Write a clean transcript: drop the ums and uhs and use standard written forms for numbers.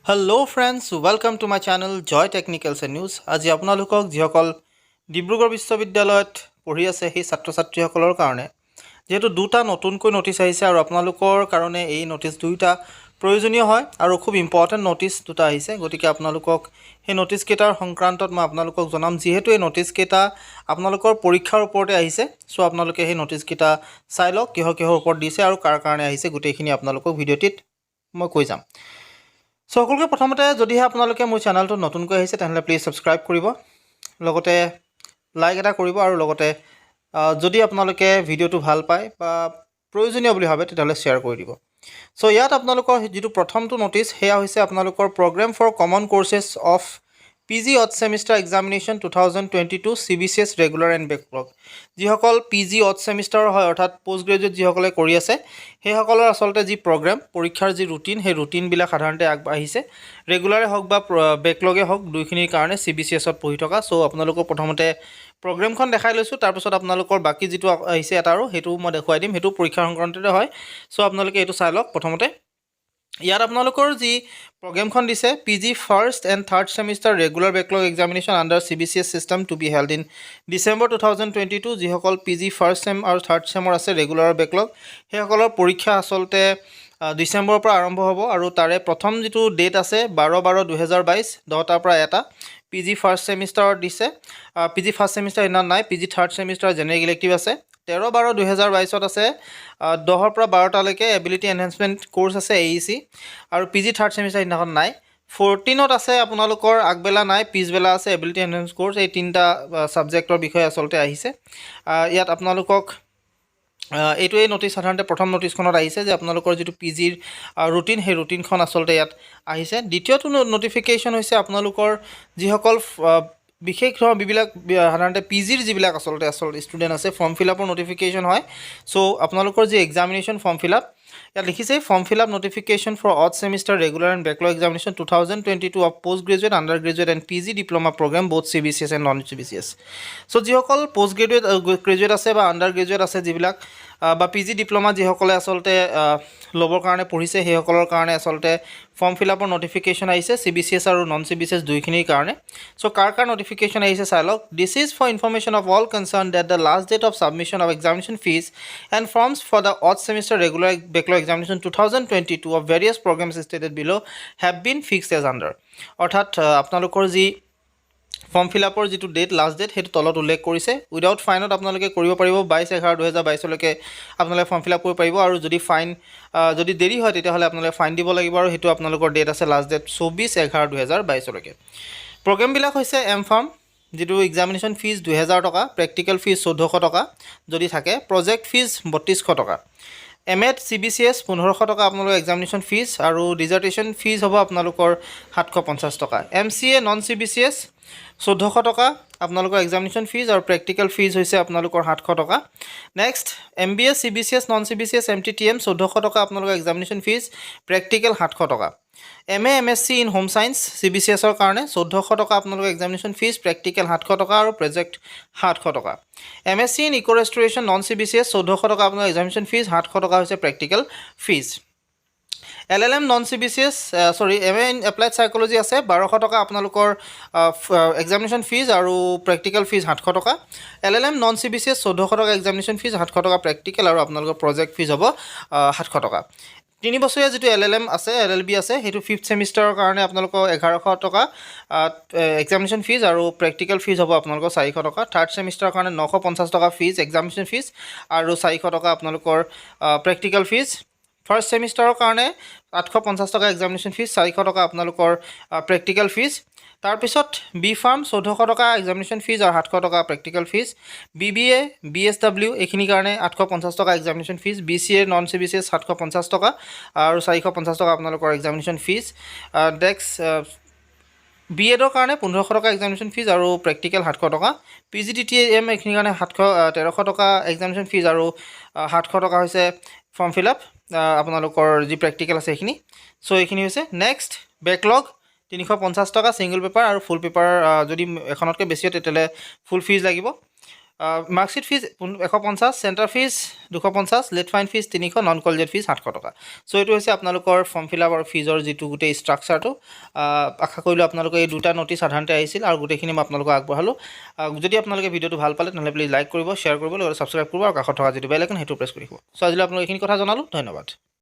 Hello friends, welcome to my channel Joy Technicals and News. আজি আপোনালোকক যিসকল ডিব্ৰুগড় বিশ্ববিদ্যালয়ত পঢ়ি আছে সেই ছাত্ৰ-ছাত্ৰীসকলৰ কাৰণে যেহেতু দুটা নতুনকৈ নোটিছ আহিছে আৰু আপোনালোকৰ কাৰণে এই নোটিছ দুইটা প্ৰয়োজনীয় হয় আৰু খুব ইম্পৰ্টেন্ট নোটিছ দুটা আহিছে গতিকে আপোনালোকক সেই নোটিছ কেইটাৰ সংক্ৰান্তত মই আপোনালোকক জনাম যেহেতু এই নোটিছ কেইটা আপোনালোকৰ পৰীক্ষাৰ ওপৰতে আহিছে সো আপোনালোকে সেই নোটিছ কেইটা চাই লওক কিহৰ ওপৰত দিছে আৰু কাৰ কাৰণে আহিছে গোটেইখিনি আপোনালোকক ভিডিঅ'টিত মই কৈ যাম সকলোকে প্ৰথমতে যদিহে আপোনালোকে মোৰ চেনেলটো নতুনকৈ আহিছে তেনহলে প্লিজ সাবস্ক্ৰাইব কৰিব লগতে লাইক এটা কৰিব আৰু লগতে যদি আপোনালোকে ভিডিঅ'টো ভাল পায় বা প্ৰয়োজনীয় বুলি ভাবে তেতিয়াহলে শেয়াৰ কৰি দিব সো ইয়াত আপোনালোকৰ যেটো প্ৰথমটো নোটিছ হেয়া হৈছে আপোনালোকৰ programme for common courses of PG Odd Semester Examination 2022 CBCS Regular and Backlog যিসকল PG Odd Semester হয় অৰ্থাৎ পোষ্ট গ্ৰেজুৱেট যিসকলে কৰি আছে সেই সকলৰ আসলতে যি প্ৰগ্ৰাম পৰীক্ষাৰ যি ৰুটিন সেই ৰুটিন বিলাক সাধাৰণতে আগবাঢ়িছে ৰেগুলাৰে হওক বা বেকলগে হওক দুইখিনিৰ কাৰণে CBCS ত পঢ়ি থকা সো আপোনালোকক প্ৰথমতে প্ৰগ্ৰামখন দেখাই লৈছো তাৰ পিছত আপোনালোকৰ বাকি যেটো আহিছে এটা আৰু হেতু মই দেখুৱাই দিম হেতু পৰীক্ষাৰ সংক্ৰান্ততে হয় সো আপোনালোকে এটো চাই লওক প্ৰথমতে ইয়াত আপোনালোকৰ যি প্ৰগ্ৰামখন দিছে PG First and Third Semester Regular Backlog Examination under CBCS system to be held in December 2022 যিসকল PG First Sem আৰু Third Sem আছে ৰেগুলাৰ বেকলগ হেসকলৰ পৰীক্ষা আসলতে ডিসেম্বৰৰ পৰা আৰম্ভ হ'ব আৰু তাৰে প্ৰথম যেটো ডেট আছে 12/12/2022 10টাৰ পৰা এটা PG First Semester দিছে PG First Semester ইনা নাই PG Third Semester general elective আছে 13/12/2022 ত আছে 10ৰ পৰা 12টা লৈকে এবিলিটি এনহান্সমেন্ট কোৰ্স আছে AEC আৰু PG Third Semester ইনাখন নাই 14 ত আছে আপোনালোকৰ আগবেলা নাই পিছবেলা আছে এবিলিটি এনহান্স কোৰ্স এই তিনটা সাবজেক্টৰ বিষয়ে আসলতে আহিছে ইয়াত আপোনালোকক এইটোৱে নোটিছ সাধাৰণতে প্ৰথম নোটিছখনত আহিছে যে আপোনালোকৰ যেটো PGৰ ৰুটিন সেই ৰুটিনখন আসলতে ইয়াত আহিছে দ্বিতীয়টো নোটিফিকেশন হৈছে আপোনালোকৰ যিসকল বিশেষ বিবিলাক সাধাৰণতে PGৰ যিবিলাক আসলতে ষ্টুডেন্ট আছে ফৰ্ম ফিলআপৰ নোটিফিকেশন হয় সো আপোনালোকৰ যি এক্সামিনেশন ফৰ্ম ফিলআপ ইয়াত লিখিছে form fill up notification for odd semester regular and backlog examination 2022 of postgraduate undergraduate and PG diploma programme both CBCS and non CBCS so যিসকল postgraduate আছে বা under graduate আছে যিবিলাক বা PG diploma যিসকলে আসলতে লবৰ কাৰণে পঢ়িছে সেই সকলৰ কাৰণে আসলতে ফৰ্ম ফিলআপৰ নোটিফিকেশন আহিছে CBCS আৰু নন CBCS দুইখিনিৰ কাৰণে সো কাৰ নোটিফিকেশন আহিছে চাই লওক this is for information of all concern that the last date of submission of examination fees and forms for the odd semester regular backlog examination 2022 of various programmes stated below have been fixed as under অৰ্থাৎ আপোনালোকৰ যি form ফিলআপৰ যেটো date last date হেতু তলত উল্লেখ কৰিছে without ফাইনত আপোনালোকে কৰিব পাৰিব 22/11/2022 লৈকে আপোনালোকে ফৰ্ম ফিলআপ কৰিব পাৰিব আৰু যদি ফাইন যদি দেৰি হয় তেতিয়াহলে আপোনালোকে ফাইন দিব লাগিব আৰু হেতু আপোনালোকৰ ডেট আছে লাষ্ট ডেট 24/11/2022 লৈকে প্ৰগ্ৰাম বিলাক হৈছে এম ফাৰ্ম যেটো এক্সামিনেশন ফিজ 2000 টকা প্ৰেক্টিকেল ফিজ 1400 টকা যদি থাকে প্ৰজেক্ট ফিজ 3200 টকা এমএড CBCS 1500 টকা আপোনালোকৰ এক্সামিনেশন ফিজ আৰু ডিজাৰ্টেশন ফিজ হ'ব আপোনালোকৰ 750 টকা MCA নন CBCS 1400 টকা আপোনালোকৰ এক্সামিনেশন ফিজ আৰু প্ৰেক্টিকেল ফিজ হৈছে আপোনালোকৰ 700 টকা next MBA CBCS non CBCS MTTM 1400 টকা আপোনালোকৰ এক্সামিনেশন ফিজ প্ৰেক্টিকেল 700 টকা MA MSc in home science CBCS ৰ কাৰণে 1400 টকা আপোনালোকৰ এক্সামিনেশন ফিজ প্ৰেক্টিকেল 700 টকা আৰু প্ৰজেক্ট 700 টকা MSc in eco restoration non CBCS 1400 টকা আপোনালোকৰ এক্সামিনেশন ফিজ 700 টকা হৈছে practical fees LLM non CBCS MA in applied psychology আছে 1200 টকা আপোনালোকৰ এক্সামিনেশন ফিজ আৰু প্ৰেক্টিকেল ফিজ 700 টকা LLM নন CBCS 1400 টকা এক্সামিনেশন ফিজ 700 টকা প্ৰেক্টিকেল আৰু আপোনালোকৰ প্ৰজেক্ট ফিজ হ'ব 700 টকা 3 বছৰীয়া যেটো LLM আছে LLB আছে হেতু 5th সেমিস্টাৰৰ কাৰণে আপোনালোকৰ 1100 টকা এক্সামিনেশন ফিজ আৰু প্ৰেক্টিকেল ফিজ হ'ব আপোনালোকৰ 400 টকা 3rd সেমিস্টাৰৰ কাৰণে 950 টকা ফিজ এক্সামিনেশন ফিজ আৰু 400 টকা আপোনালোকৰ প্ৰেক্টিকেল ফিজ ফাৰ্স্ট সেমিস্টাৰৰ কাৰণে 850 টকা এক্সামিনেশন ফিজ 400 টকা আপোনালোকৰ প্ৰেক্টিকেল ফিজ তাৰ পিছত বি ফাৰ্ম 1400 টকা এক্সামিনেশন ফিজ আৰু 700 টকা প্ৰেক্টিকেল ফিজ BBA BSW এখিনি কাৰণে 850 টকা examination fees BCA non CBCS 750 টকা আৰু 450 টকা আপোনালোকৰ এক্সামিনেশন ফিজ ডেক্স BEd ৰ কাৰণে 1500 টকা এক্সামিনেশন ফিজ আৰু প্ৰেক্টিকেল 700 টকা PGDTM এখিনি কাৰণে 1300 টকা এক্সামিনেশন ফিজ আৰু 700 টকা হৈছে ফৰ্ম ফিলআপ আপোনালোকৰ যি প্ৰেক্টিকেল আছে এখিনি সো এখিনি হৈছে নেক্সট বেকলগ 350 টকা সিঙ্গল পেপাৰ আৰু ফুল পেপাৰ যদি এখনতকৈ বেছি হয় তেতিয়ালে ফুল ফিজ লাগিব marksheet fees 150, center fees 250, late fine fees 300, non collegiate fees 700 টকা। চ' এইটো হৈছে আপোনালোকৰ ফৰ্ম ফিল আপ আৰু ফিজৰ যিটো গোটেই ষ্ট্ৰাকচাৰটো। আশা কৰিলোঁ আপোনালোকে এই দুটা ন'টিচ সাধাৰণতে আহিছিল আৰু গোটেইখিনি মই আপোনালোকক আগবঢ়ালোঁ। যদি আপোনালোকে ভিডিঅ'টো ভাল পালে তেনেহ'লে প্লিজ লাইক কৰিব, শ্বেয়াৰ কৰিব, লগতে ছাবস্ক্ৰাইব কৰিব আৰু কাষত থকা যিটো বেল আইকন সেইটো প্ৰেছ কৰিব। চ' আজিলৈ আপোনালোক এইখিনি কথা জনালোঁ। ধন্যবাদ।